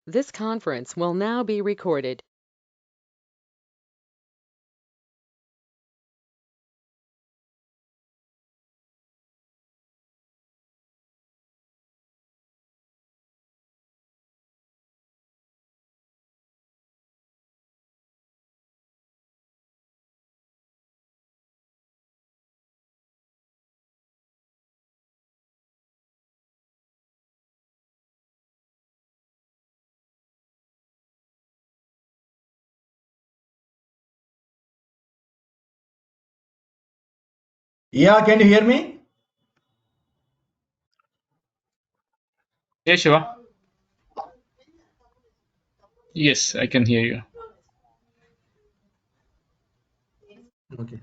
This conference will now be recorded. Yeah, can you hear me? Yeah, Shiva. Yes, I can hear you. Okay.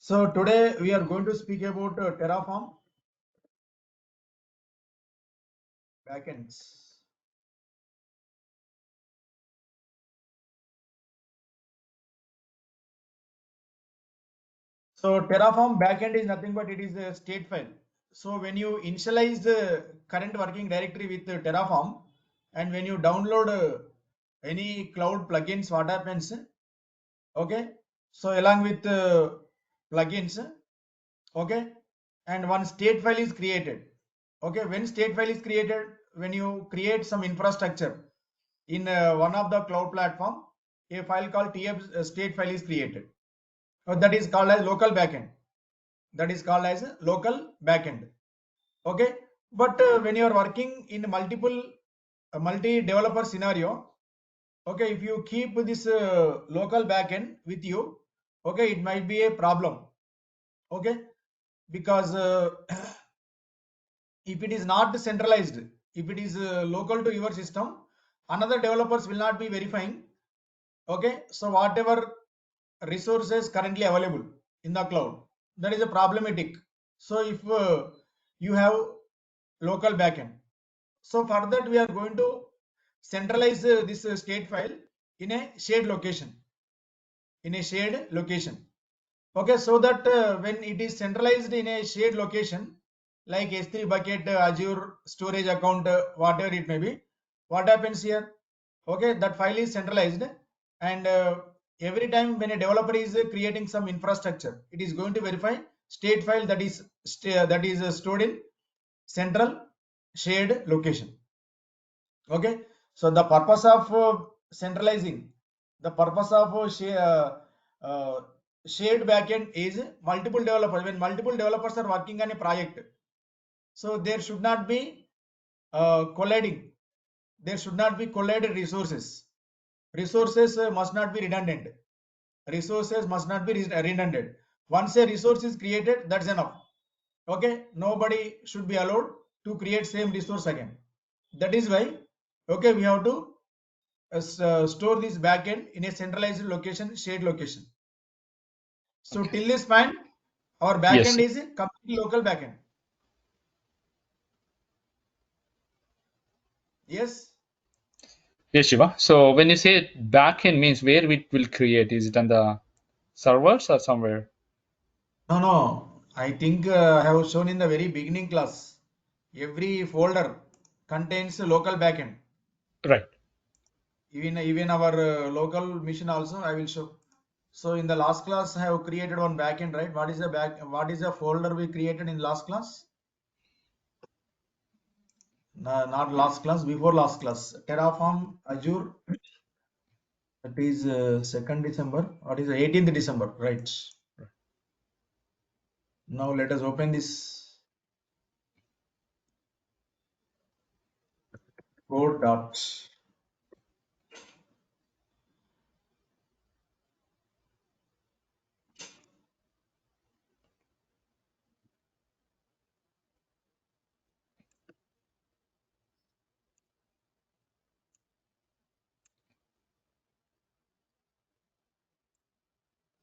So today we are going to speak about Terraform backends. So Terraform backend is nothing but it is a state file. So when you initialize the current working directory with Terraform, and when you download any cloud plugins, what happens? Okay. So along with plugins, okay, and one state file is created. Okay, when state file is created, when you create some infrastructure in one of the cloud platform, a file called tf state file is created. That is called as local backend. That is called as local backend. Okay, but when you are working in multiple multi developer scenario, okay, if you keep this local backend with you, okay, it might be a problem. Okay, because if it is not centralized, if it is local to your system, another developers will not be verifying. Okay, so whatever resources currently available in the cloud, that is a problematic. So if you have local backend, so for that we are going to centralize this state file in a shared location, in a shared location. Okay, so that when it is centralized in a shared location like S3 bucket, Azure storage account, whatever it may be, what happens here? Okay, that file is centralized, and every time when a developer is creating some infrastructure, it is going to verify state file that is stored in central shared location. Okay, so the purpose of centralizing, the purpose of uh, shared backend is multiple developers. When multiple developers are working on a project, so there should not be colliding. There should not be collided resources. Resources must not be redundant. Resources must not be redundant. Once a resource is created, that's enough. Okay, nobody should be allowed to create same resource again. That is why, okay, we have to store this backend in a centralized location, shared location. So Okay. till this point, our Yes. backend is a completely local backend. Yes. Yes, Shiva. So when you say backend means where it will create, is it on the servers or somewhere? No, no. I think I have shown in the very beginning class. Every folder contains a local backend. Right. Even our local machine also I will show. So in the last class I have created one backend, right? What is the what is the folder we created in last class? No, not last class, before last class. Terraform Azure. That is 2nd December. What is the 18th December? Right. Now let us open this code dot.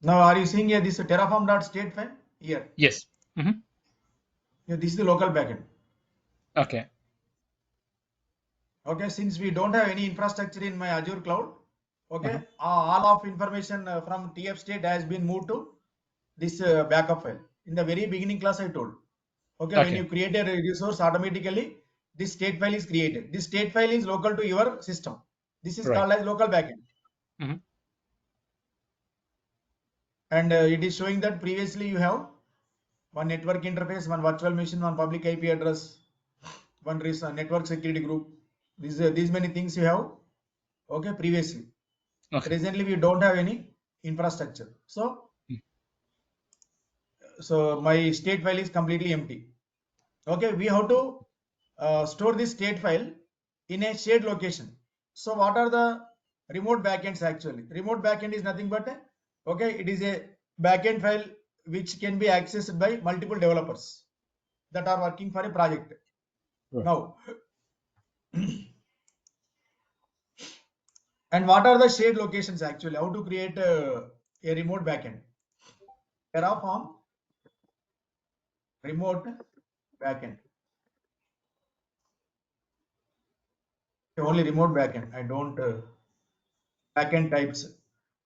Now, are you seeing here this terraform.state file here? Yes. Hmm. Yeah, this is the local backend. Okay. Okay, since we don't have any infrastructure in my Azure cloud, okay, Uh-huh. all of information from TF state has been moved to this backup file. In the very beginning class, I told, okay, when you Okay. create a resource, automatically this state file is created. This state file is local to your system. This is Right. called as local backend. Hmm. And it is showing that previously you have one network interface, one virtual machine, one public IP address, one network security group. These many things you have, okay, previously. Okay. Presently, we don't have any infrastructure. So my state file is completely empty. Okay, we have to store this state file in a shared location. So what are the remote backends actually? Remote backend is nothing but okay, it is a backend file which can be accessed by multiple developers that are working for a project. Right. Now, and what are the shared locations actually? How to create a remote backend? Terraform remote backend. Only remote backend. I don't backend types.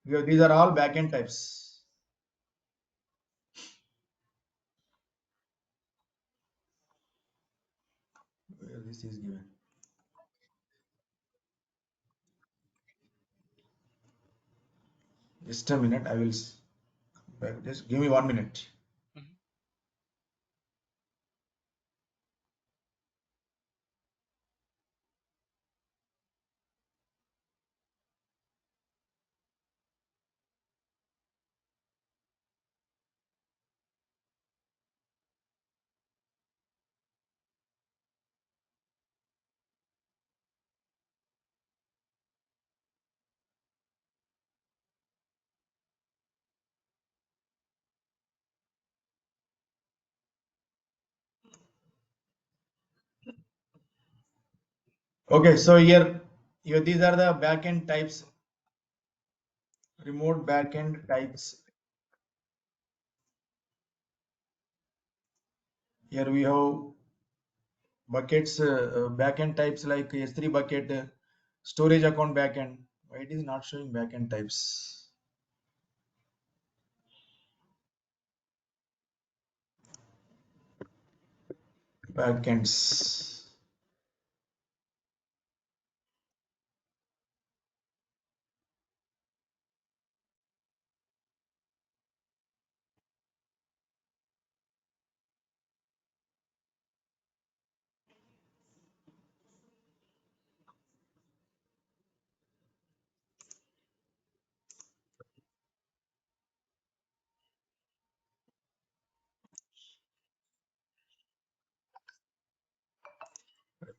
These are all backend types. Where this is given. Just a minute. I will just give me 1 minute. Mhm. Okay, so here these are the backend types. Remote backend types. Here we have buckets, backend types like S3 bucket, storage account backend. Why it is not showing backend types? Backends.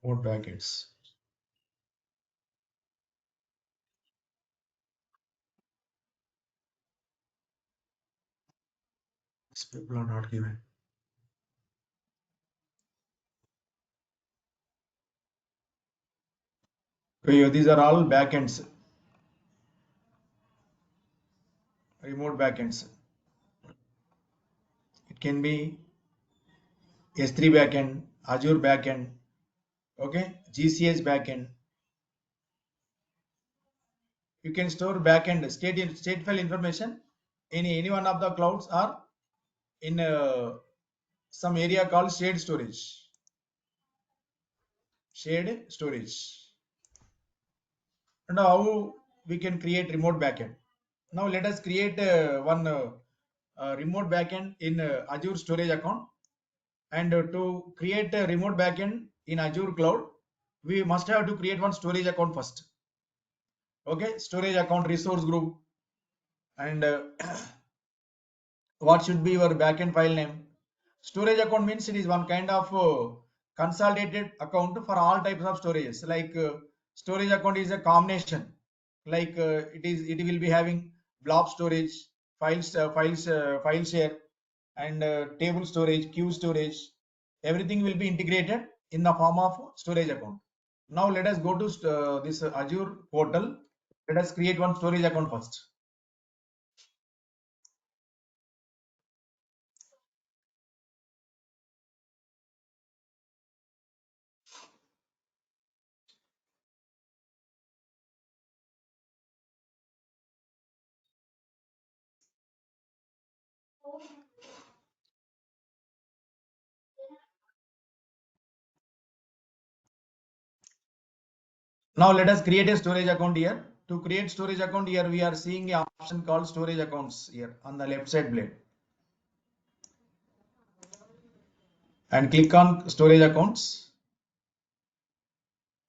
Remote backends. These people are not given. Okay, these are all backends, remote backends. It can be S3 backend, Azure backend, okay, GCS backend. You can store backend state file information in any one of the clouds or in some area called shared storage. Shared storage. And how we can create remote backend. Now let us create one remote backend in Azure storage account. And to create a remote backend in Azure cloud, we must have to create one storage account first. Okay, storage account resource group, and what should be your backend file name? Storage account means it is one kind of consolidated account for all types of storages. Like storage account is a combination. Like it will be having blob storage, file share, and table storage, queue storage. Everything will be integrated in the form of storage account. Now let us go to this Azure portal. Let us create one storage account first. Now let us create a storage account here. To create storage account here, we are seeing an option called storage accounts here on the left side blade. And click on storage accounts.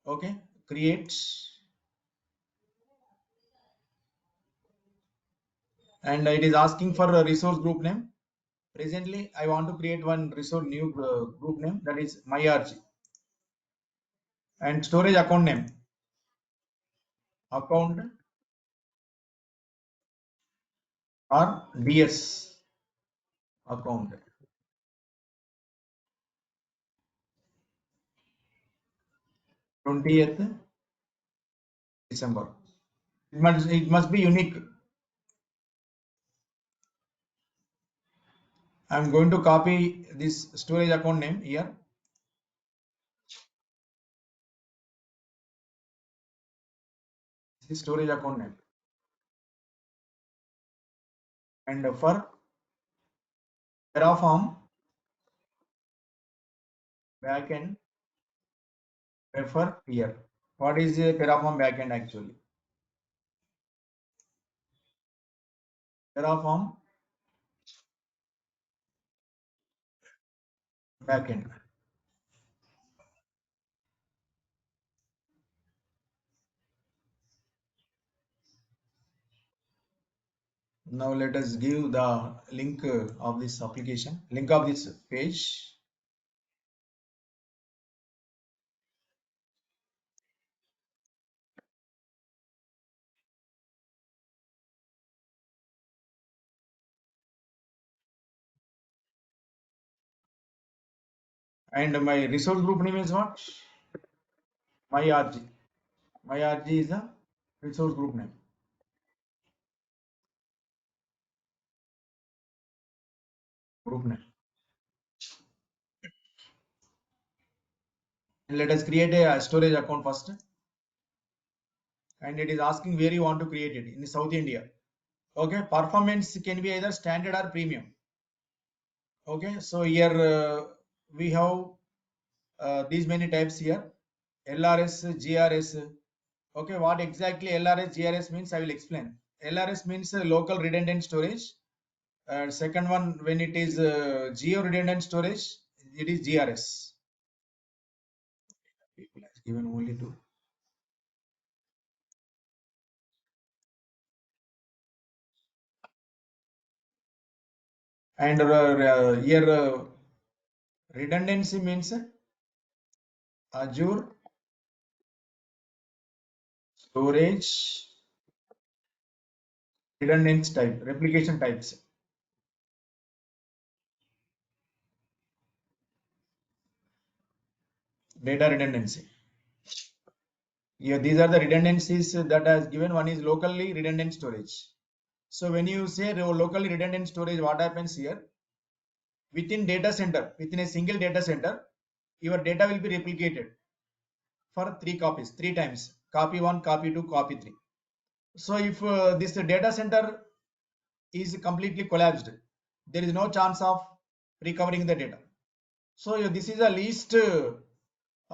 Okay, create. And it is asking for a resource group name. Presently, I want to create one resource new group name, that is MyRG. And storage account name, account or DS account. 20th December. It must be unique. I'm going to copy this storage account name here. This is storage account name. And for Terraform backend, refer here. What is a Terraform backend actually? Terraform backend. Now let us give the link of this application, link of this page. And my resource group name is what? MyRG. MyRG is the resource group name. Group name. And let us create a storage account first. And it is asking where you want to create it in South India. Okay, performance can be either standard or premium. Okay, so here we have these many types here: LRS, GRS. Okay, what exactly LRS, GRS means, I will explain. LRS means local redundant storage. Second one, when it is geo redundant storage, it is GRS. People has given only two. And here redundancy means Azure storage redundant type, replication types. Data redundancy. Yeah, these are the redundancies that has given. One is locally redundant storage. So when you say locally redundant storage, what happens here? Within data center, within a single data center, your data will be replicated for three copies, three times. Copy one, copy two, copy three. So if this data center is completely collapsed, there is no chance of recovering the data. So this is the least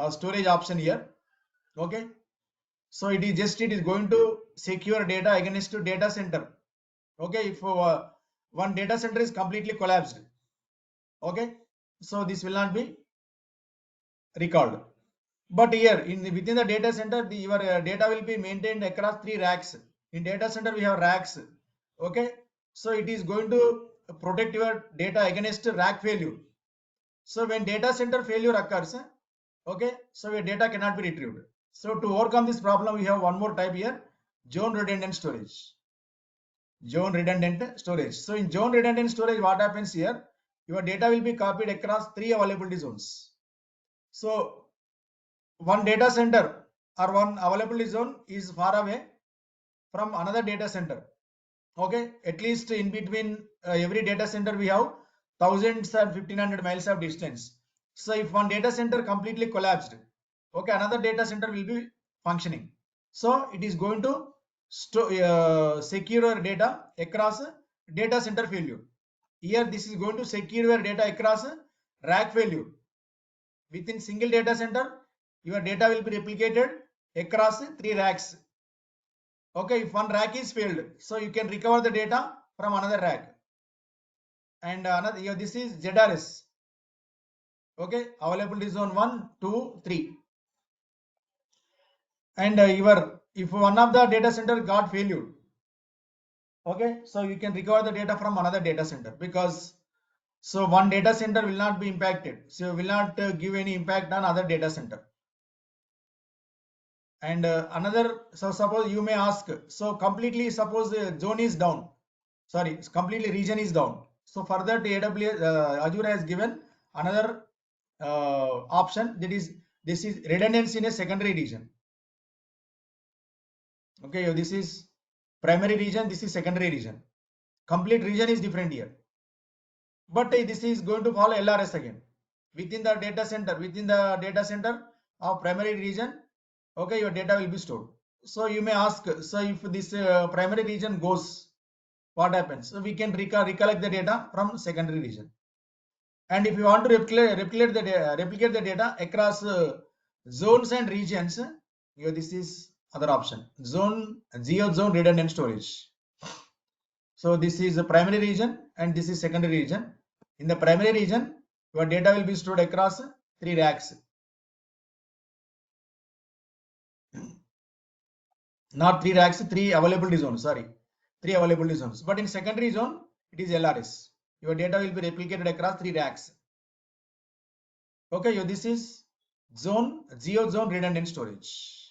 storage option here. Okay. So it is going to secure data against to data center. Okay, if one data center is completely collapsed, okay, so this will not be recalled. But here within the data center, your data will be maintained across three racks. In data center we have racks. Okay, so it is going to protect your data against rack failure. So when data center failure occurs, okay, so your data cannot be retrieved. So to overcome this problem, we have one more type here: zone redundant storage. Zone redundant storage. So in zone redundant storage, what happens here? Your data will be copied across three availability zones. So one data center or one availability zone is far away from another data center. Okay, at least in between every data center we have thousands and 1500 miles of distance. So if one data center completely collapsed, okay, another data center will be functioning. So it is going to secure your data across data center failure. Here this is going to secure your data across rack failure. Within single data center, your data will be replicated across 3 racks. Okay, if one rack is failed, so you can recover the data from another rack. And another, here this is ZRS. Okay, availability zone 1, 2, 3. And if one of the data center got failure, okay, so you can recover the data from another data center, because so one data center will not be impacted, so will not give any impact on other data center. And another, so suppose you may ask, so completely suppose the zone is down, sorry, completely region is down, so for that AWS Azure has given another option, that is, this is redundancy in a secondary region. Okay, this is primary region, this is secondary region, complete region is different here, but this is going to follow LRS again within the data center of primary region. Okay, your data will be stored. So you may ask, so if this primary region goes, what happens? So we can recollect the data from secondary region. And if you want to replicate the data across zones and regions, this is other option, geo zone redundant storage. So this is the primary region and this is secondary region. In the primary region, your data will be stored across 3 racks. Not 3 racks, 3 availability zones, sorry. 3 availability zones. But in secondary zone, it is LRS. Your data will be replicated across 3 racks. Okay, this is geo zone redundant storage.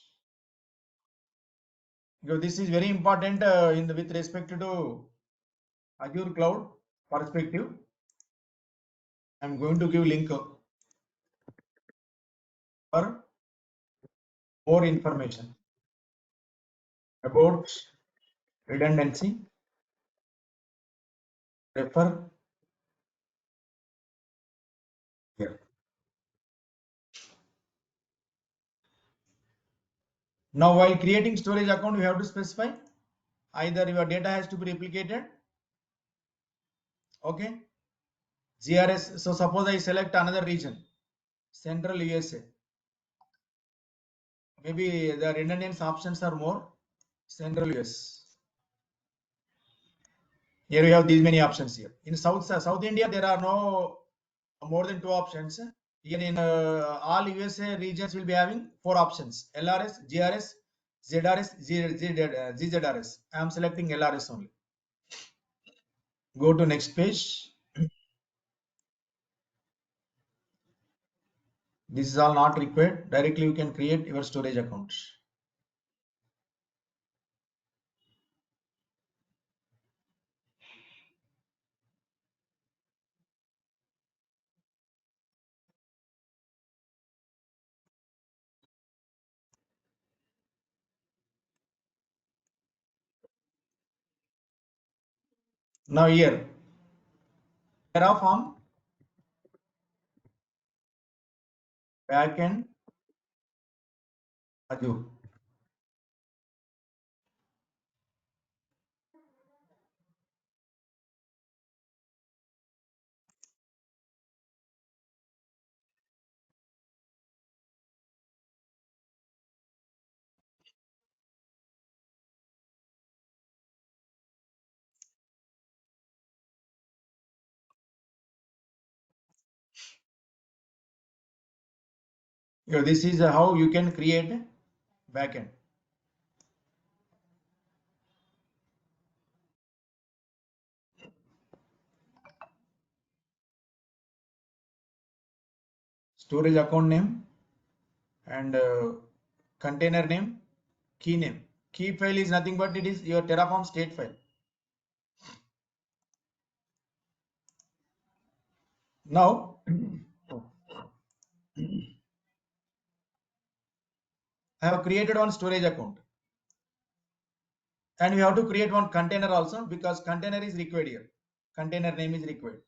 This is very important with respect to Azure cloud perspective. I'm going to give link for more information about redundancy. Refer here. Now, while creating storage account, you have to specify either your data has to be replicated. Okay, GRS. So suppose I select another region, Central USA. Maybe the redundance options are more. Central US. Here we have these many options here. In South India, there are no more than 2 options. Here in all USA regions will be having 4 options: LRS, GRS, ZRS, GZRS. I am selecting LRS only. Go to next page. This is all not required. Directly you can create your storage account. Now here, Terraform backend Azure. This is how you can create backend. Storage account name and container name, key name. Key file is nothing but it is your Terraform state file. Now, I have created one storage account. And we have to create one container also, because container is required here. Container name is required.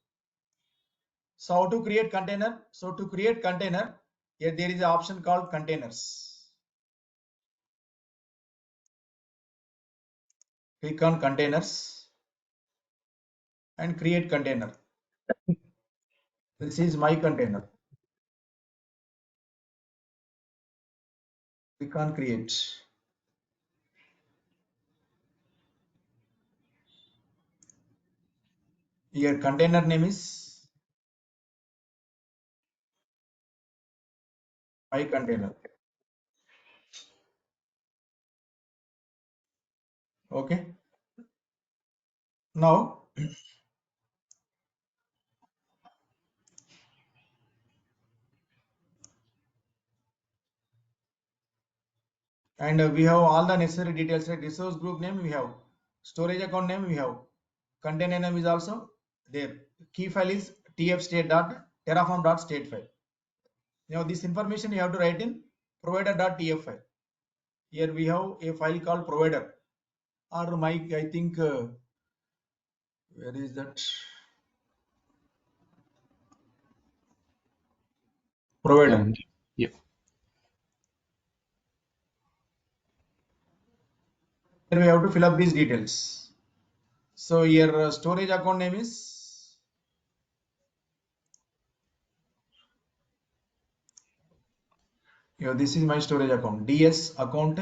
So how to create container? So to create container, here there is an option called containers. Click on containers. and create container. This is my container. We can't create. Here container name is my container. Okay. Now and we have all the necessary details like resource group name we have, storage account name we have, container name is also there. Key file is tf_state.terraform.state file. Now this information you have to write in provider.tf file. Here we have a file called provider or my I think where is that provider. Yeah. Here we have to fill up these details. So here storage account name is here. This is my storage account. DS account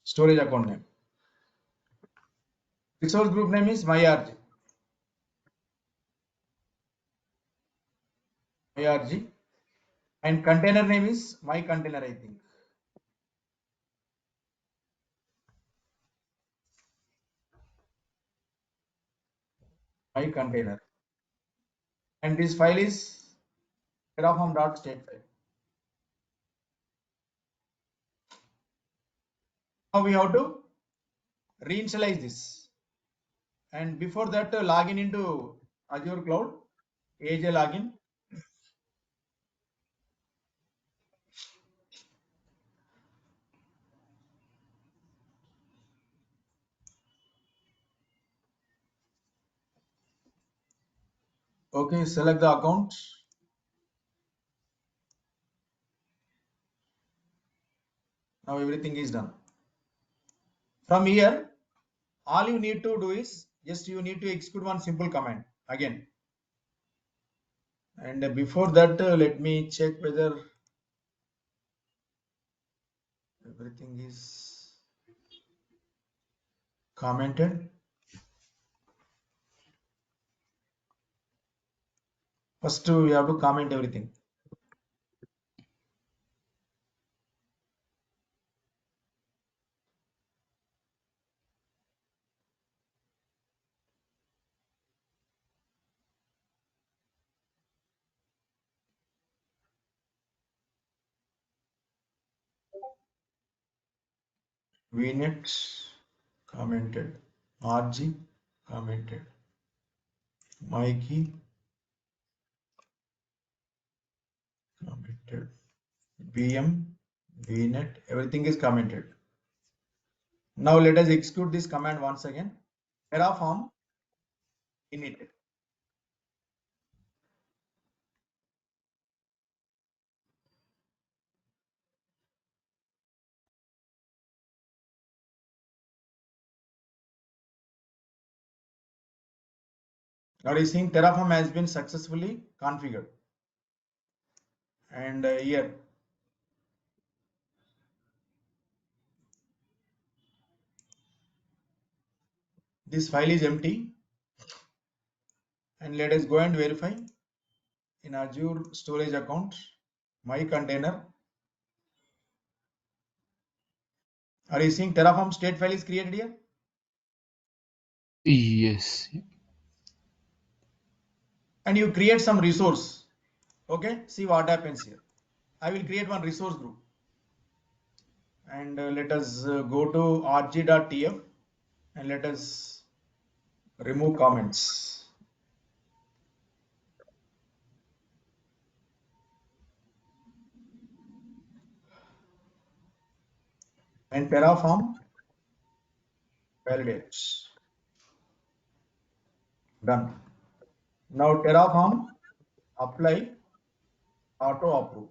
storage account name. Resource group name is my RG, and container name is my container. I think my container, and this file is terraform.state file. Now we have to reinitialize this, and before that login into Azure cloud, AJ login. Okay, select the account. Now everything is done. From here, all you need to do is just you need to execute one simple command again. And before that, let me check whether everything is commented. First, we have to comment everything. VNet commented, RG commented, Mikey commented, BM, VNet, everything is commented. Now let us execute this command once again. Terraform init. Now you seeing Terraform has been successfully configured. And here this file is empty, and let us go and verify in Azure storage account, my container. Are you seeing Terraform state file is created here? Yes. And you create some resource. Okay, see what happens here. I will create one resource group, and let us go to rg.tf and let us remove comments. And Terraform validates. Done. Now Terraform, apply, auto approve.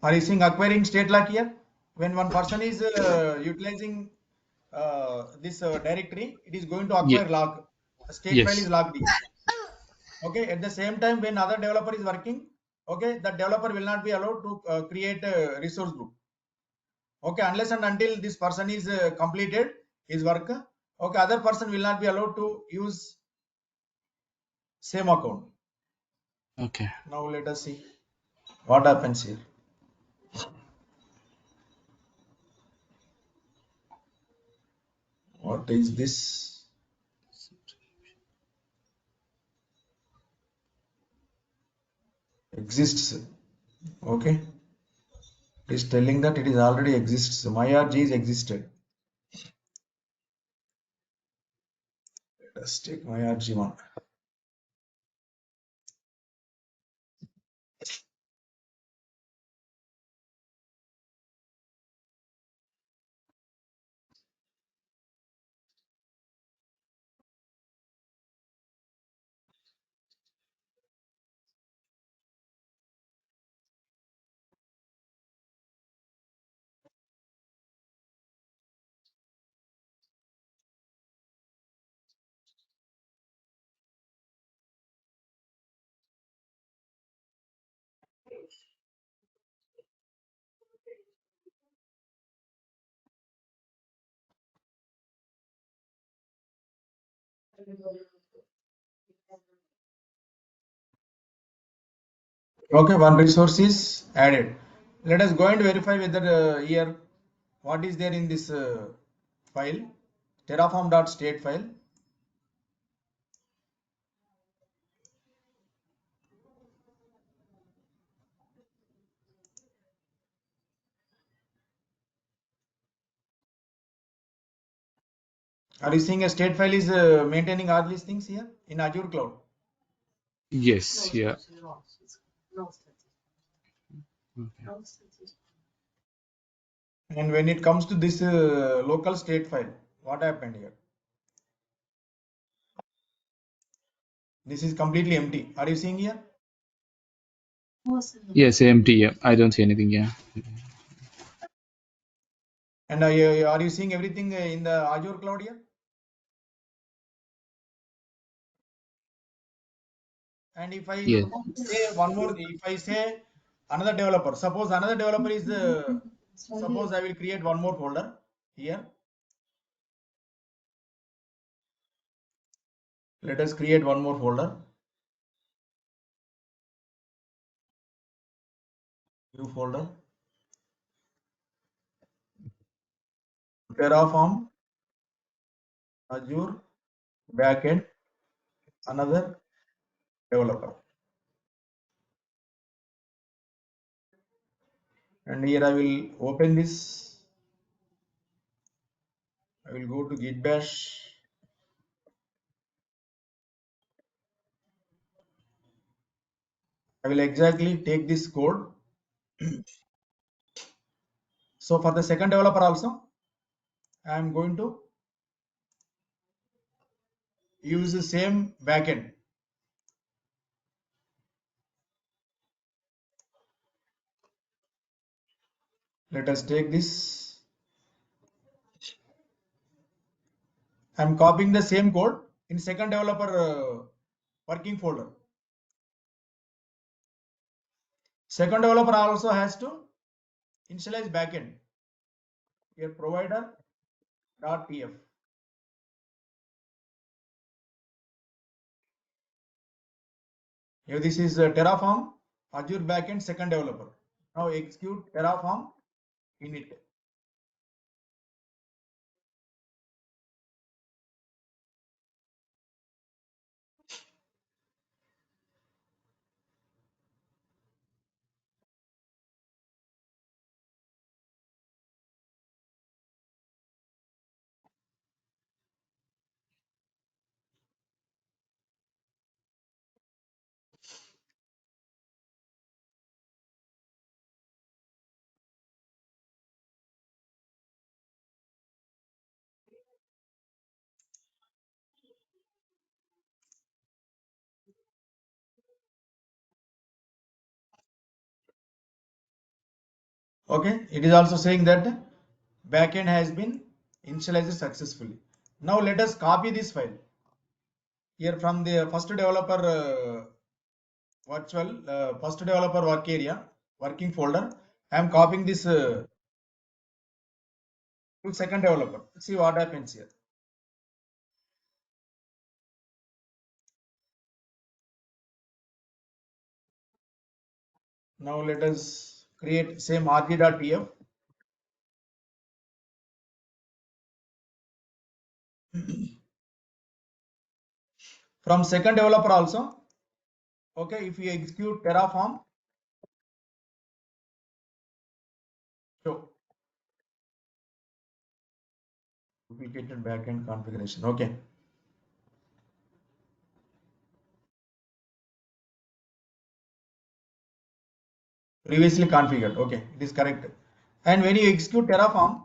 Are you seeing acquiring state lock here? When one person is utilizing this directory, it is going to Yeah. acquire lock. A state file is Yes. locked here. Okay. At the same time, when other developer is working, okay, that developer will not be allowed to create a resource group. Okay, unless and until this person is completed his work. Okay, other person will not be allowed to use same account. Okay. Now let us see what happens here. What is this? Exists. Okay. It is telling that it is already exists. MyRG is existed. Let us take MyRG one. Okay, one resource is added. Let us go and verify whether here what is there in this file, terraform.state file. Are you seeing a state file is maintaining all these things here in Azure cloud? Yes. Yeah. Okay. And when it comes to this local state file, what happened here? This is completely empty. Are you seeing here? Yes. Empty. Yeah. I don't see anything. Yeah. And are you seeing everything in the Azure cloud here? And if I Yes. say one more, if I say another developer, suppose another developer is, suppose I will create one more folder here. Let us create one more folder, new folder, Terraform, Azure, backend, another developer. And here I will open this. I will go to git bash. I will exactly take this code. So for the second developer also, I am going to use the same backend. Let us take this. I am copying the same code in second developer working folder. Second developer also has to initialize backend. Here provider.tf. Here this is Terraform Azure backend second developer. Now execute Terraform init. Okay, it is also saying that backend has been initialized successfully. Now let us copy this file here from the first developer first developer work area working folder. I am copying this to second developer. See what happens here. Now let us create same rg.tf. From second developer also. Okay, if you execute Terraform, show duplicated backend configuration. Okay, previously configured. Okay, it is correct. And when you execute Terraform,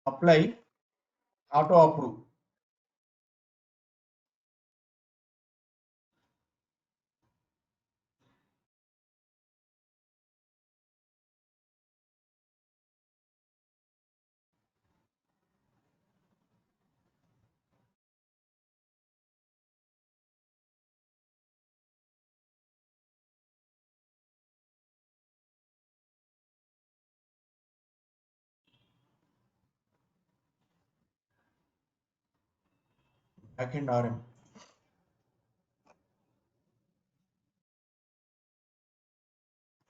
apply, auto approve. Backend RM.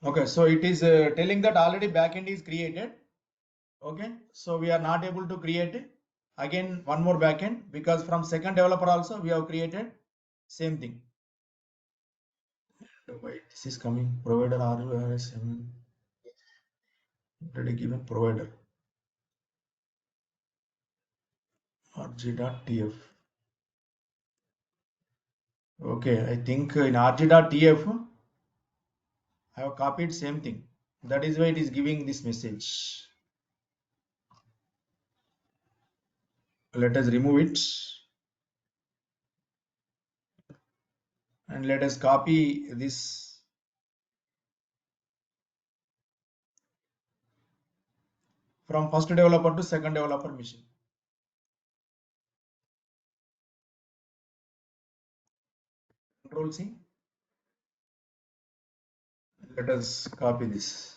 Okay, so it is telling that already backend is created. Okay, so we are not able to create again one more backend because from second developer also we have created same thing. Wait, this is coming provider RURS already given provider rg.tf. Okay, I think in rg.tf I have copied same thing. That is why it is giving this message. Let us remove it and let us copy this from first developer to second developer machine. Control C. Let us copy this.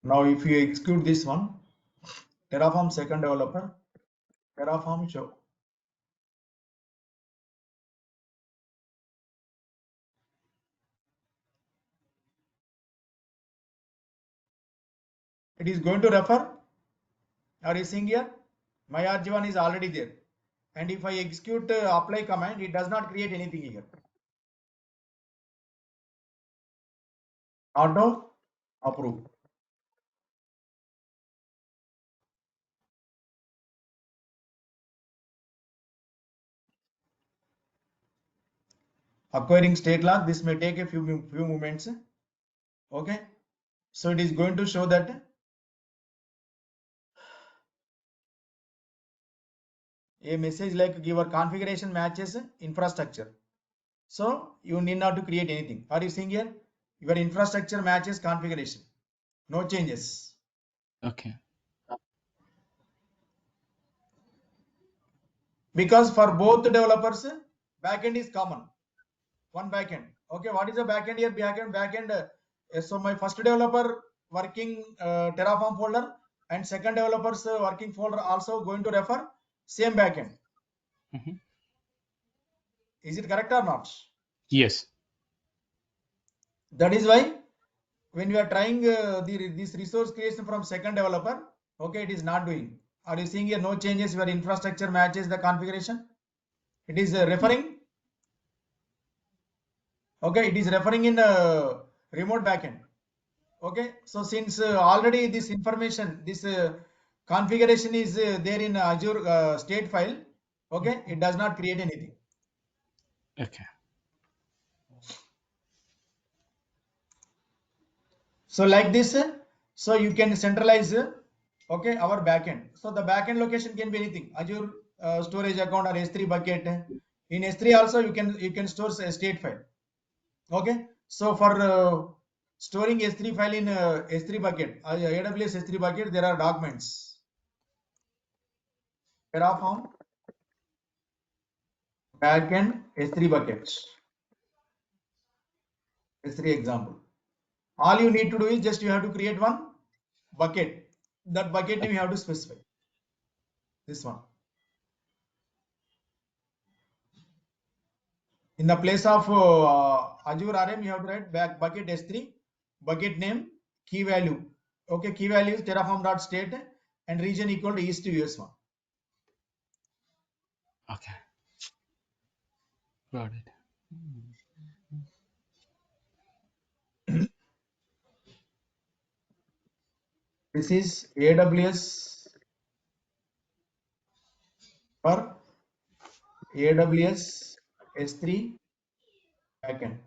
Now if you execute this one, Terraform second developer, Terraform show. It is going to refer. Are you seeing here? My RG1 is already there. And if I execute apply command, it does not create anything here. Auto approve. Acquiring state log. This may take a few moments. Okay. So it is going to show that a message like your configuration matches infrastructure. So you need not to create anything. Are you seeing here? Your infrastructure matches configuration. No changes. Okay. Because for both developers, backend is common. One backend. Okay, what is the backend here? Backend. So my first developer working Terraform folder and second developer's working folder also going to refer same backend. Mhm. Is it correct or not? Yes. That is why when we are trying this resource creation from second developer, okay, it is not doing. Are you seeing here no changes? Your infrastructure matches the configuration. It is referring. Okay, it is referring in remote backend. Okay, so since already this information, this configuration is there in Azure state file. Okay, it does not create anything. Okay. So like this, so you can centralize, okay, our backend. So the backend location can be anything, Azure storage account or S3 bucket. In S3 also you can store a state file. Okay, So for storing S3 file in S3 bucket, AWS S3 bucket, there are documents. Terraform backend S3 buckets. S3 example. All you need to do is just you have to create one bucket. That bucket name you have to specify. This one. In the place of Azure RM, you have to write back bucket S3, bucket name, key value. Okay, key value is terraform.state and region equal to east to US1. Okay, got it. This is AWS for AWS S3 backend.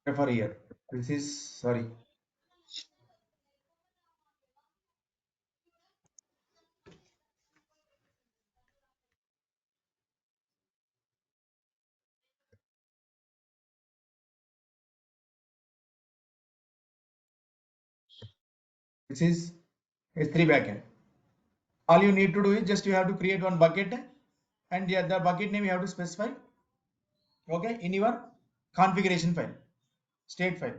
Refer here. This is sorry. This is S3 backend. All you need to do is just you have to create one bucket and the bucket name you have to specify. Okay, in your configuration file, state file,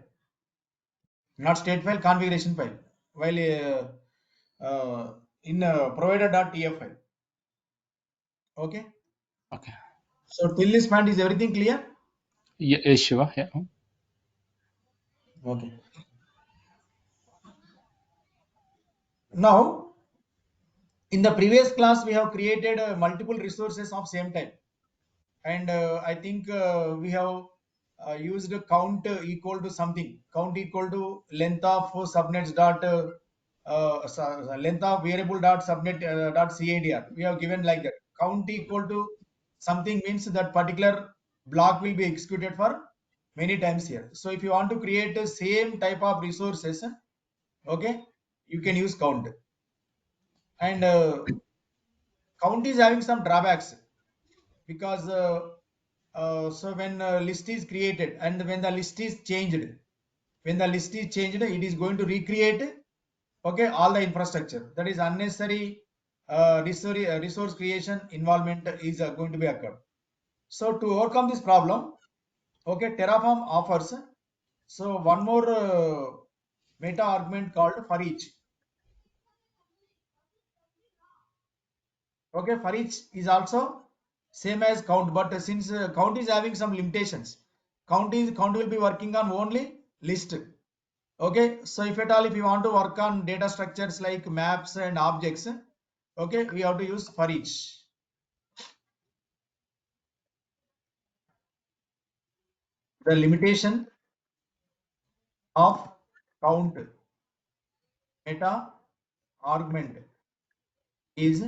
not state file, configuration file. While in provider.tf file. Okay. Okay. So till this point is everything clear? Yeah, Shiva. Yeah. Okay. Now in the previous class we have created multiple resources of same type. And I think we have used count equal to something, count equal to length of subnets dot length of variable dot subnet dot cadr. We have given like that. Count equal to something means that particular block will be executed for many times here. So if you want to create the same type of resources, okay, you can use count. And count is having some drawbacks because so when list is created and when the list is changed, it is going to recreate, okay, all the infrastructure. That is unnecessary resource creation involvement is going to be occurred. So to overcome this problem, okay, Terraform offers so one more meta argument called for each. Okay, for each is also same as count, but since count is having some limitations, count will be working on only list. Okay, so if you want to work on data structures like maps and objects, okay, we have to use for each. The limitation of count meta argument is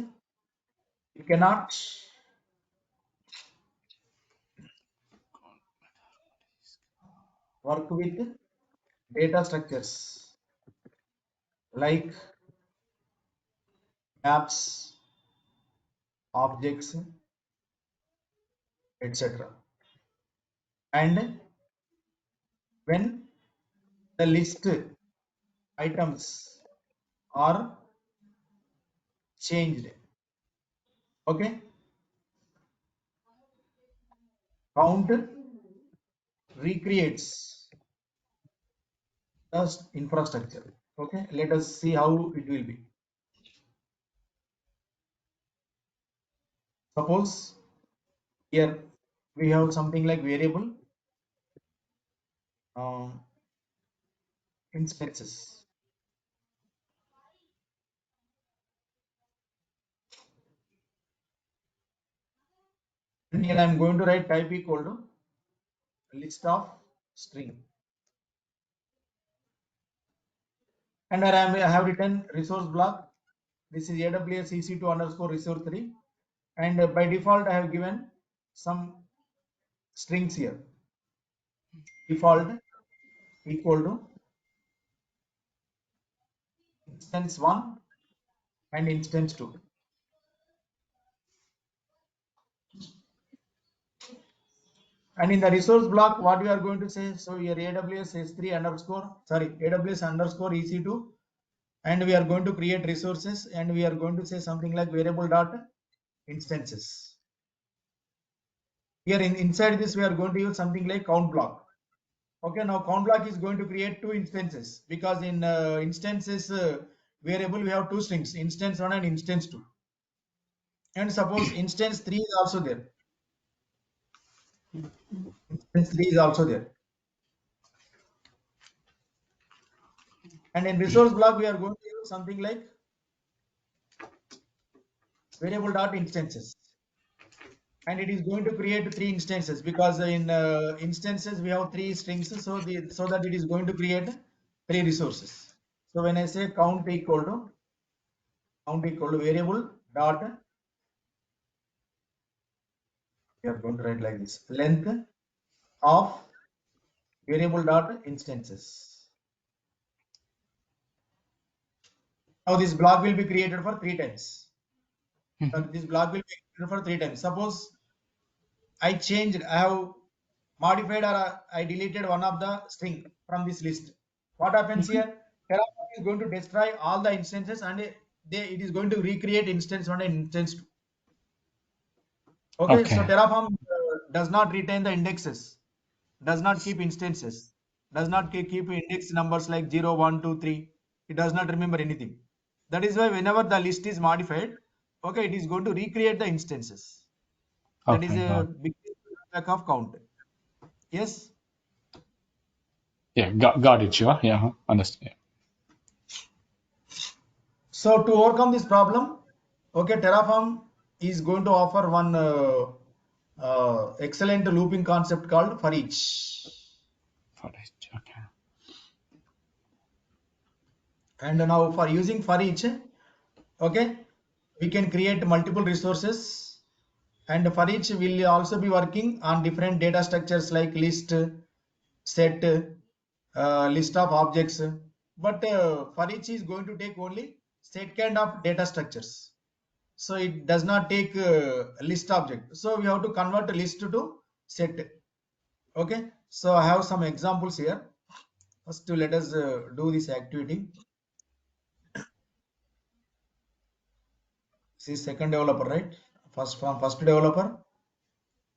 you cannot work with data structures like maps, objects, etc. And when the list items are changed, okay, count recreates the infrastructure. Okay, let us see how it will be. Suppose here we have something like variable um, instances, and here I am going to write type equal to list of string, and I have written resource block. This is AWS EC2 underscore resource 3, and by default I have given some strings here. Default equal to instance 1 and instance 2. And in the resource block, what we are going to say, so your AWS S3 underscore, sorry, AWS underscore EC2, and we are going to create resources, and we are going to say something like variable dot instances. Here inside this, we are going to use something like count block. Okay, now count block is going to create two instances, because in instances variable we have two strings, instance 1 and instance 2. And suppose instance 3 is also there. Instance 3 is also there. And in resource block, we are going to use something like variable dot instances. And it is going to create three instances, because in instances we have three strings, so that it is going to create three resources. So when I say count equal to variable dot, we are going to write like this: length of variable dot instances. Now this block will be created for three times. This block will be created for three times. Suppose I changed, I have modified, or I deleted one of the string from this list. What happens here? Terraform is going to destroy all the instances, and it is going to recreate instance one and instance two. Okay, so Okay. Terraform does not retain the indexes, does not keep instances, does not keep index numbers like 0, 1, 2, 3. It does not remember anything. That is why whenever the list is modified, okay, it is going to recreate the instances. That is Okay. a big drawback of count. Yes. Yeah. Got it, Shiva. Yeah. Understand. So to overcome this problem, okay, Terraform is going to offer one excellent looping concept called for each. For it. Okay. And now for using for each, okay, we can create multiple resources, and for each will also be working on different data structures like list, set, list of objects. But for each is going to take only set kind of data structures. So it does not take list object. So we have to convert list to set. Okay. So I have some examples here. First, let us do this activity. This is second developer, right? First developer,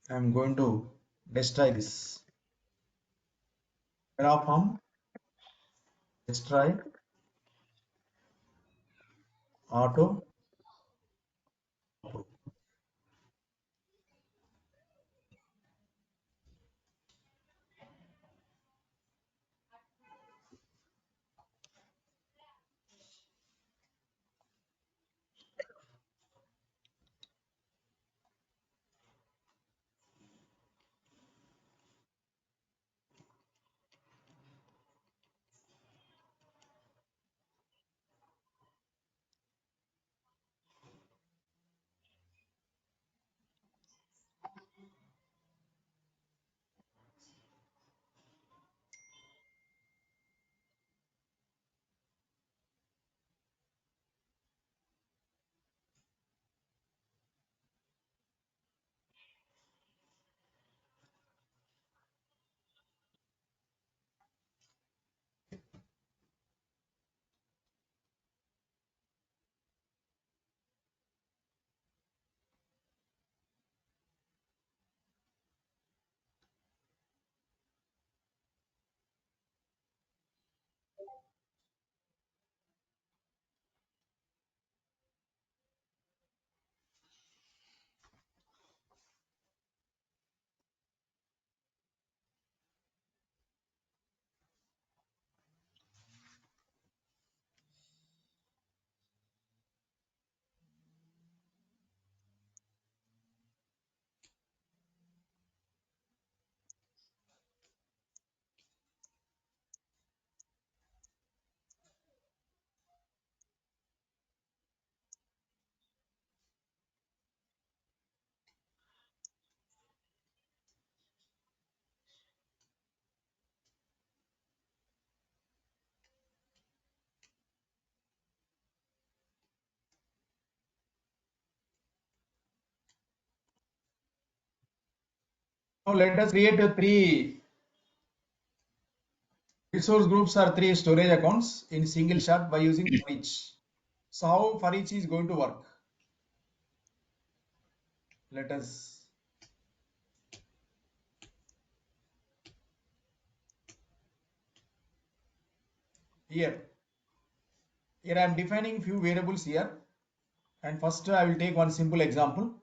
I am going to destroy this. Terraform, destroy, auto. Now let us create three resource groups or three storage accounts in single shot by using for each. So how for each is going to work? Let us here. Here I am defining few variables here. And first I will take one simple example.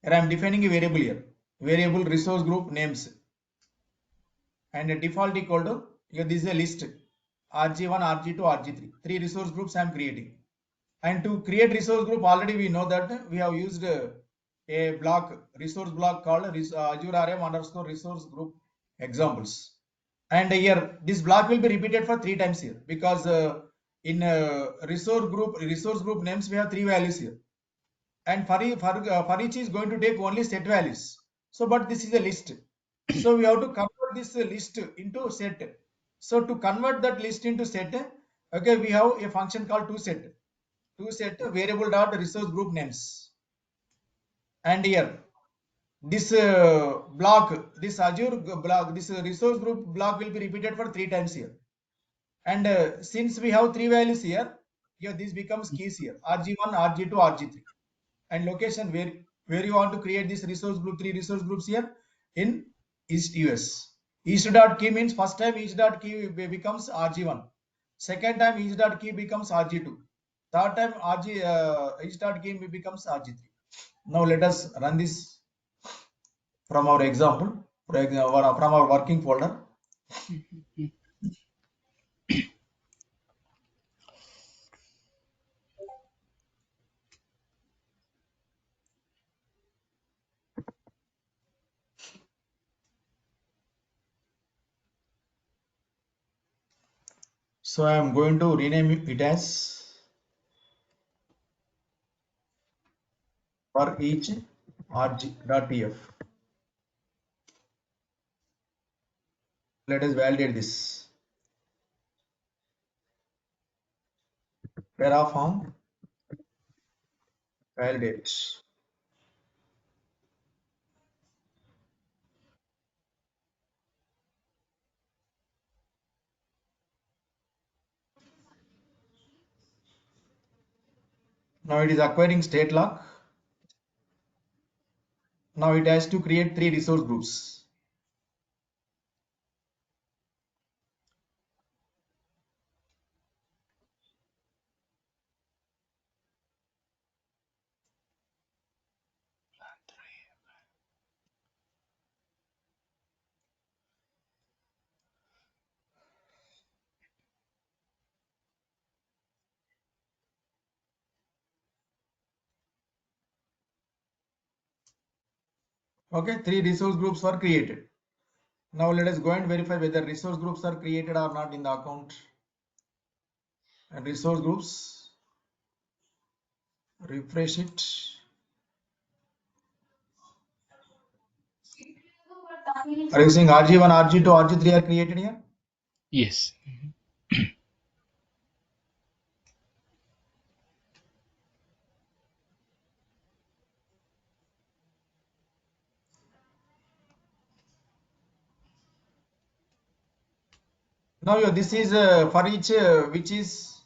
Here I am defining a variable here. Variable resource group names and a default equal to here this is a list RG1, RG2, RG3. Three resource groups I am creating. And to create resource group already we know that we have used a block resource block called Azure RM underscore resource group examples. And here this block will be repeated for 3 times here because in resource group names we have three values here, and for each is going to take only set values. So but this is a list, so we have to convert this list into set. So to convert that list into set, okay, we have a function called to set variable dot resource group names. And here this block, this Azure block, this resource group block will be repeated for 3 times here. And since we have three values here this becomes keys here RG1, RG2, RG3, and location where you want to create this resource group, three resource groups here in East US. East dot key means first time each dot key becomes RG1, second time each dot key becomes RG2, third time each dot key becomes RG3. Now let us run this from our example, from our working folder. So I am going to rename it as for each rg.tf. Let us validate this. Terraform validate. Now it is acquiring state lock. Now it has to create three resource groups. Okay, three resource groups were created. Now let us go and verify whether resource groups are created or not in the account. And resource groups, refresh it. Are you seeing RG1, RG2, RG3 are created here? Yes. Now this is for each which is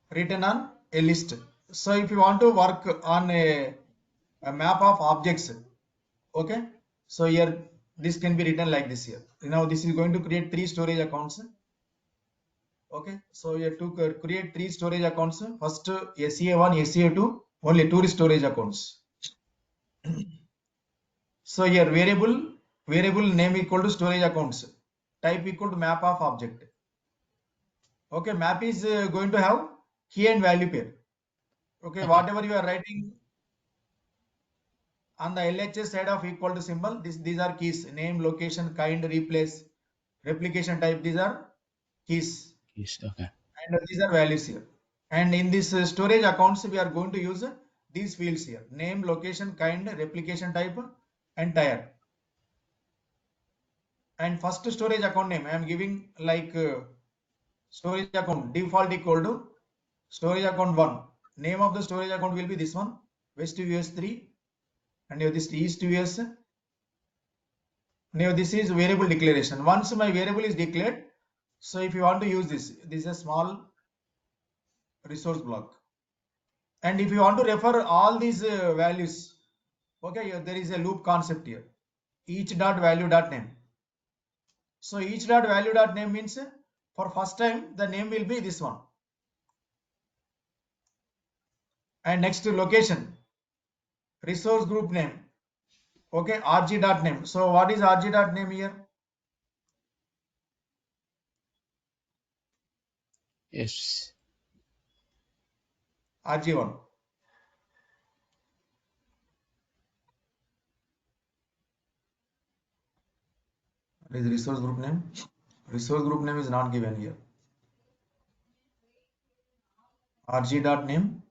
written on a list. So if you want to work on a map of objects, okay, so here this can be written like this here. Now this is going to create three storage accounts. Okay, so you have to create three storage accounts. First SEA1, SEA2, only two storage accounts. So here variable name equal to storage accounts, type equal to map of object. Okay, map is going to have key and value pair. Okay, whatever you are writing on the LHS side of equal to symbol, these are keys: name, location, kind, replace, replication type. These are keys, Yes. Okay. and these are values here. And in this storage accounts, we are going to use these fields here: name, location, kind, replication type, and tier. And first storage account name I am giving like storage account default equal to storage account 1. Name of the storage account will be this one, West US 3, and this East US Now this is variable declaration. Once my variable is declared, so if you want to use this is a small resource block. And if you want to refer all these values, okay, there is a loop concept here. Each dot value dot name. So each dot value dot name means for first time the name will be this one. And next location, resource group name. Okay, rg dot name. So what is rg dot name here? Yes. rg1. What is resource group name? Resource group name is not given here. rg dot name.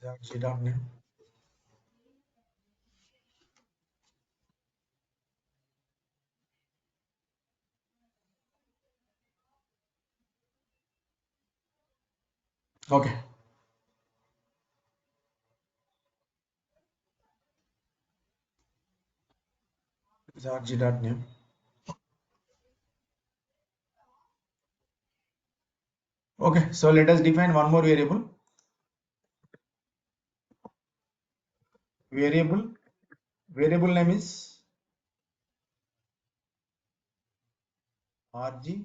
rg dot name. Okay. rg dot name. Okay, so let us define one more variable. Variable name is rg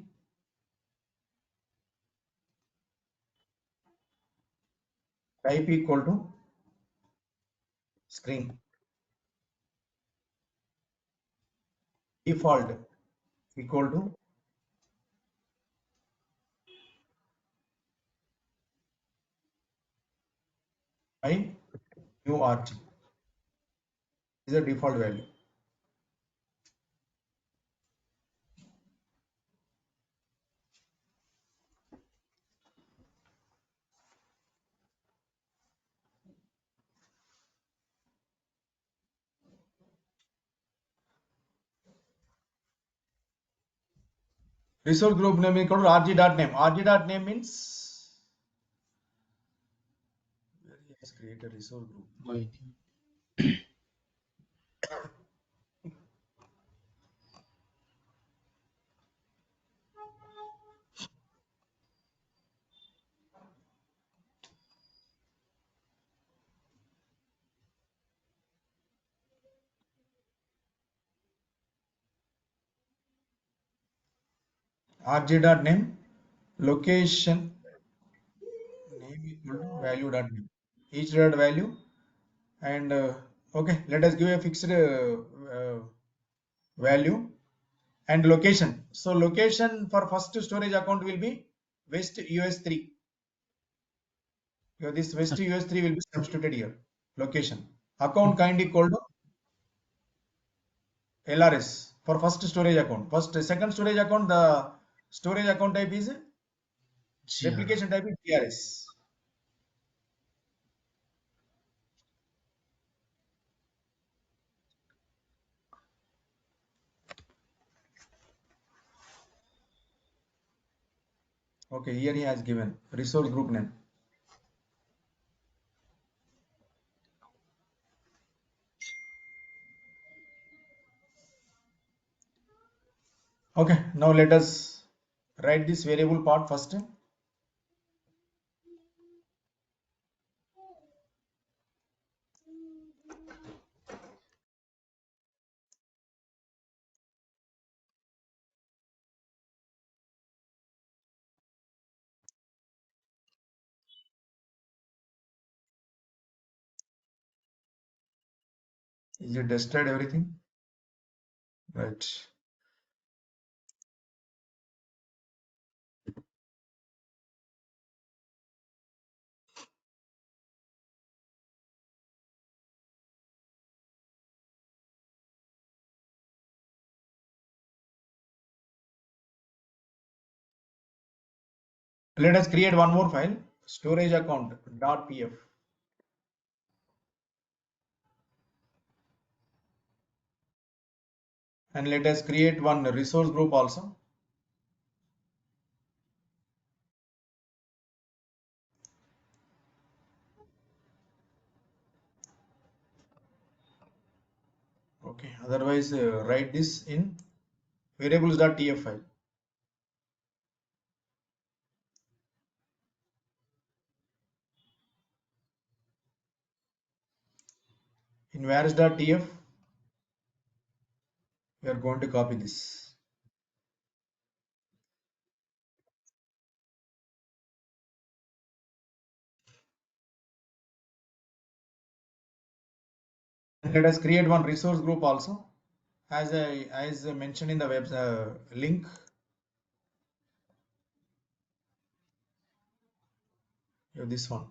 type equal to string default equal to I new rg is a default value. Resource group name equal to rg dot name. Rg dot name means let's create a resource group. Wait. Rg dot name location name equal to value dot name. Each dot value and okay, let us give a fixed value and location. So location for first storage account will be West US3. This West US3 will be substituted here. Location. Account kind equal to LRS for first storage account. Second storage account, the storage account type is GR. replication type is TRS. Okay, here he has given resource group name. Okay, now let us write this variable part first. Is it tested everything? Right. Let us create one more file, storage account .pf, and let us create one resource group also. Okay, otherwise write this in variables.tf file. In vars.tf, we are going to copy this. Let us create one resource group also, as mentioned in the web link. You have this one.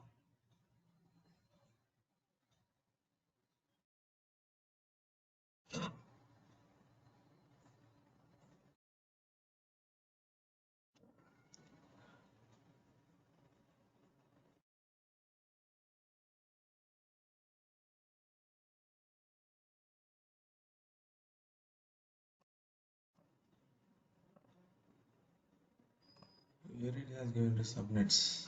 Here it has given the subnets.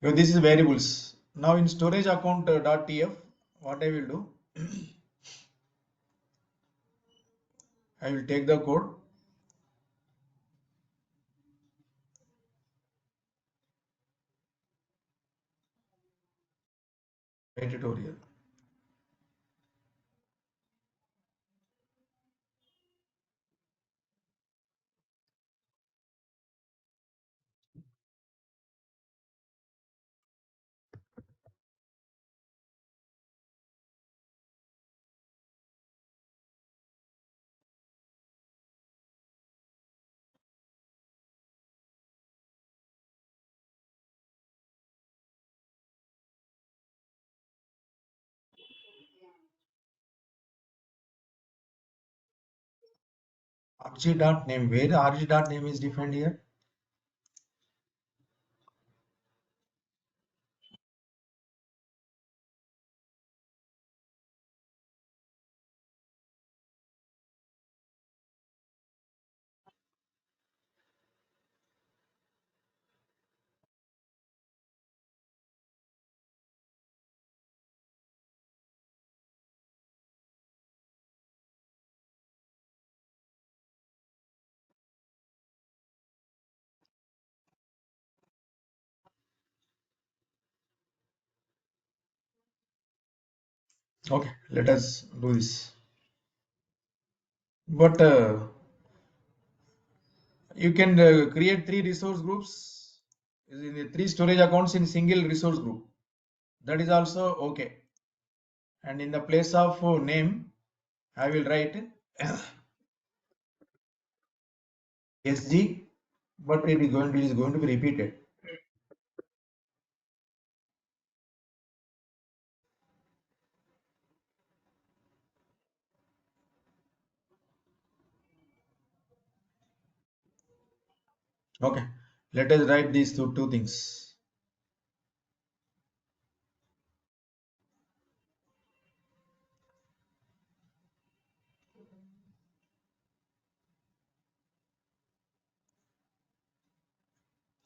So this is variables. Now in storage account .tf, what I will do, I will take the code, write it over here. rg.name, where rg.name is defined here. Okay, let us do this. But you can create three resource groups, three storage accounts in single resource group. That is also okay. And in the place of name, I will write SG, but it is going to be repeated. Okay, let us write these two things.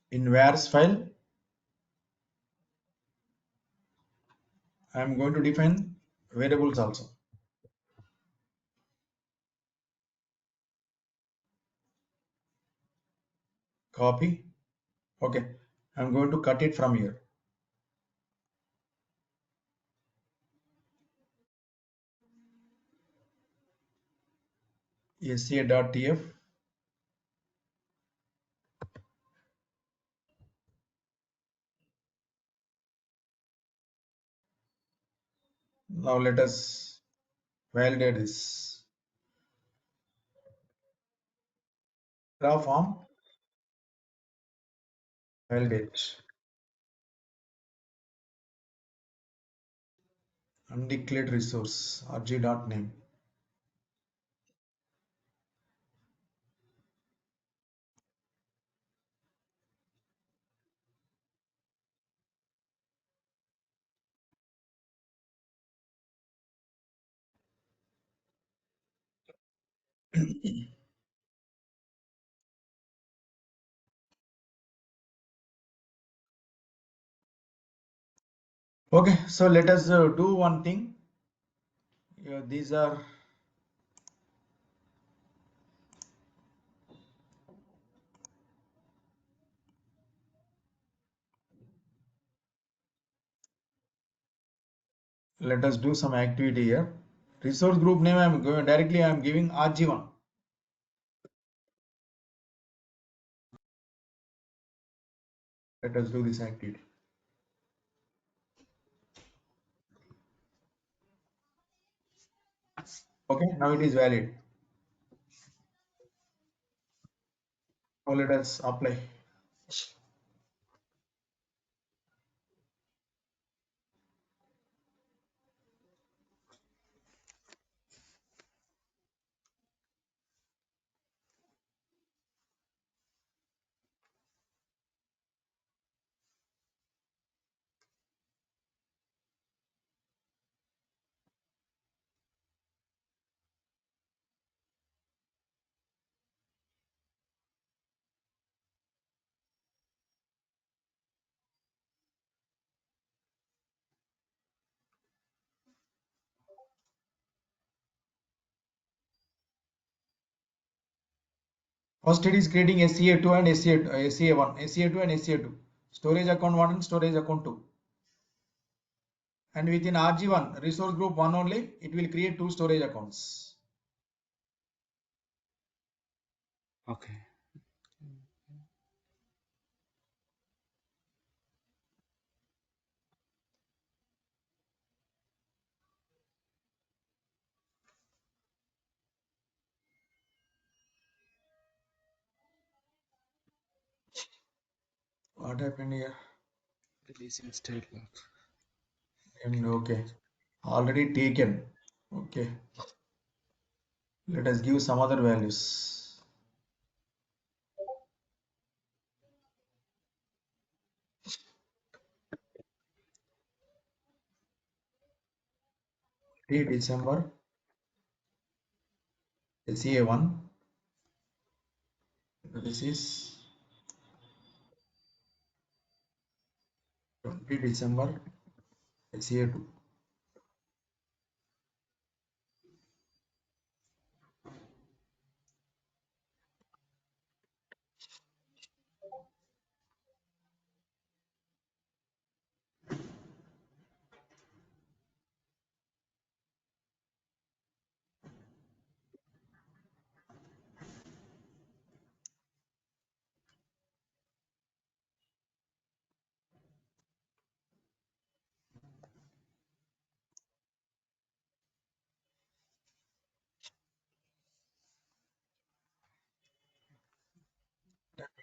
In vars file, I am going to define variables also. Copy. Okay, I am going to cut it from here. SCA.tf. Now let us validate this. Terraform validate undeclared resource rg.name. Okay, so let us do one thing. These are, let us do some activity here. Resource group name I am going directly, I am giving RG1. Let us do this activity. Okay, now it is valid. Now let us apply. First it is creating SCA2 and SCA1, SCA2 and SCA2. Storage account 1 and storage account 2. And within RG1, resource group 1 only, it will create 2 storage accounts. Okay. What happened here? Releasing state lock. Okay, already taken. Okay, let us give some other values. December, SCA1. This is 20 December, SCA2.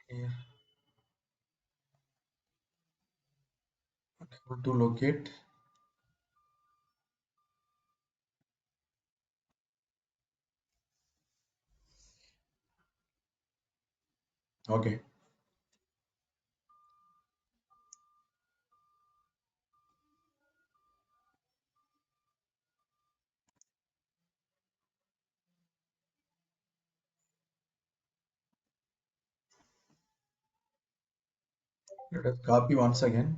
Here, unable to locate. Okay, let us copy once again.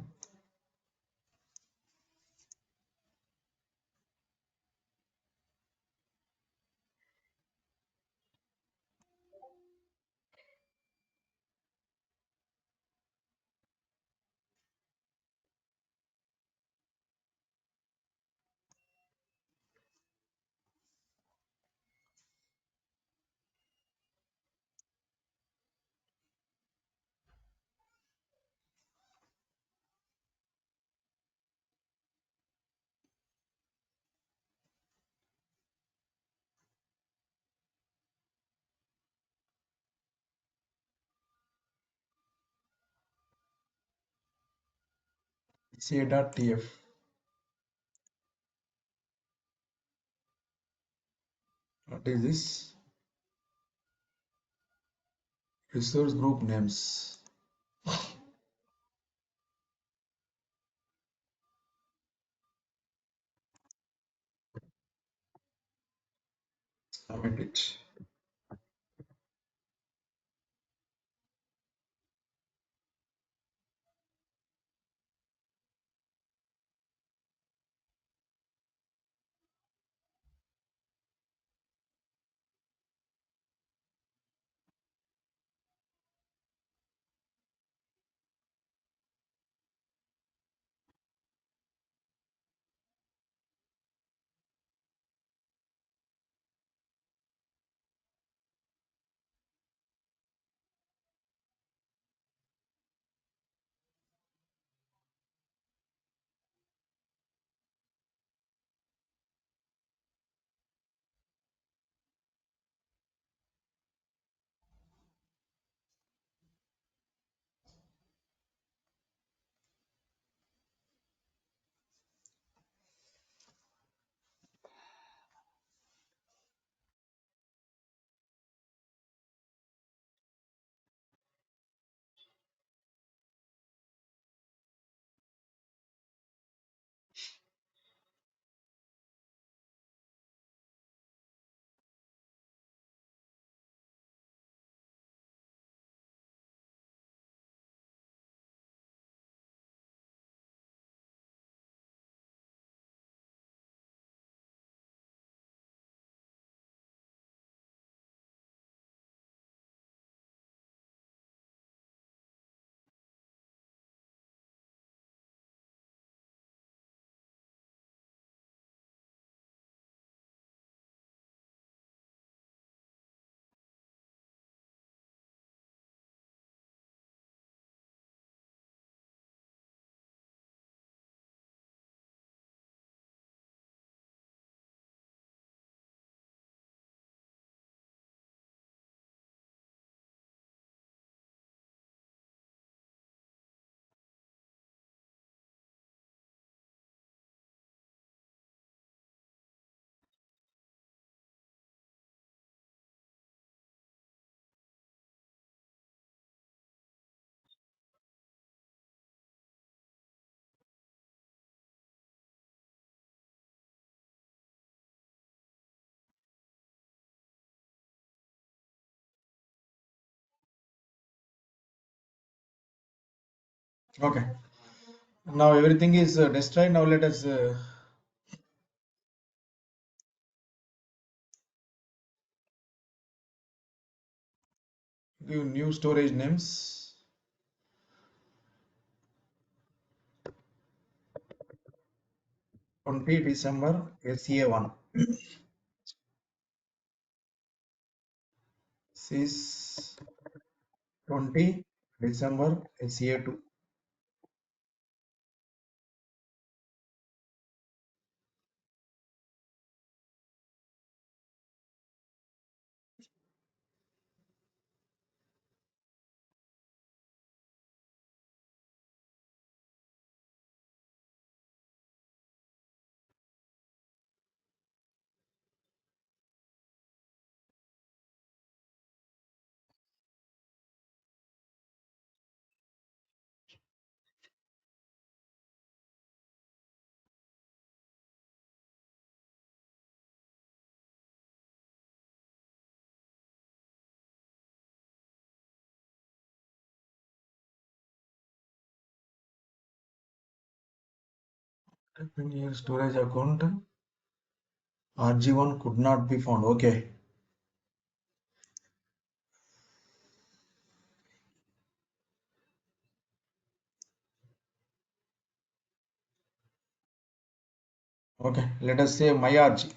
SCA.tf. What is this? Resource group names. Submit it. Okay. Now everything is destroyed. Now let us give new storage names. 20 December SEA1. Sys 20 December SEA2. Type in here storage account. RG1 could not be found. Okay. Okay. Let us say my RG.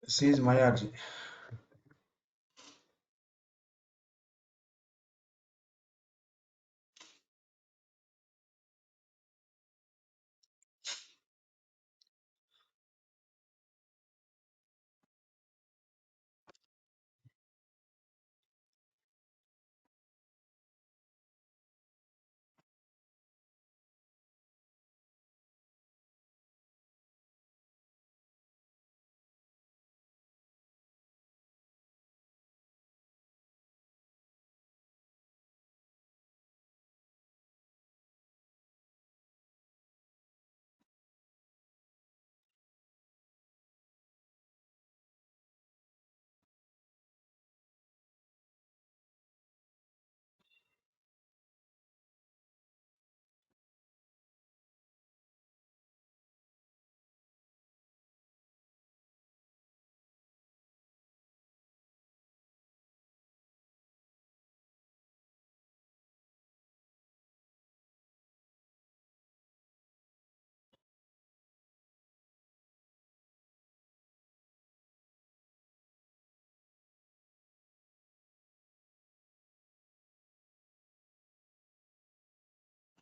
This is my RG.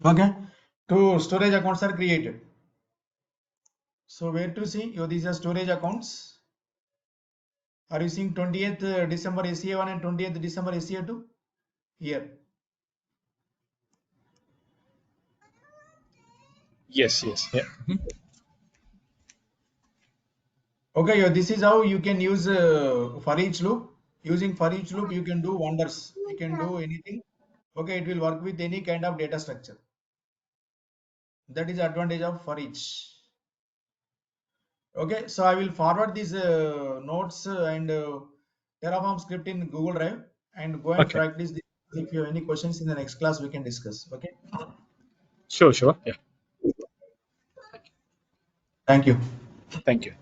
Okay. Two storage accounts are created. So where to see? These are storage accounts. Are you seeing 20th December SEA1 and 20th December SEA2? Here. Yes, yes, yeah. Okay, this is how you can use for each loop. Using for each loop, you can do wonders. You can do anything. Okay, it will work with any kind of data structure. That is advantage of for each. Okay, so I will forward these notes and Terraform script in Google Drive and go and Okay, practice this. If you have any questions in the next class, we can discuss. Okay, sure, sure. Yeah, thank you. thank you.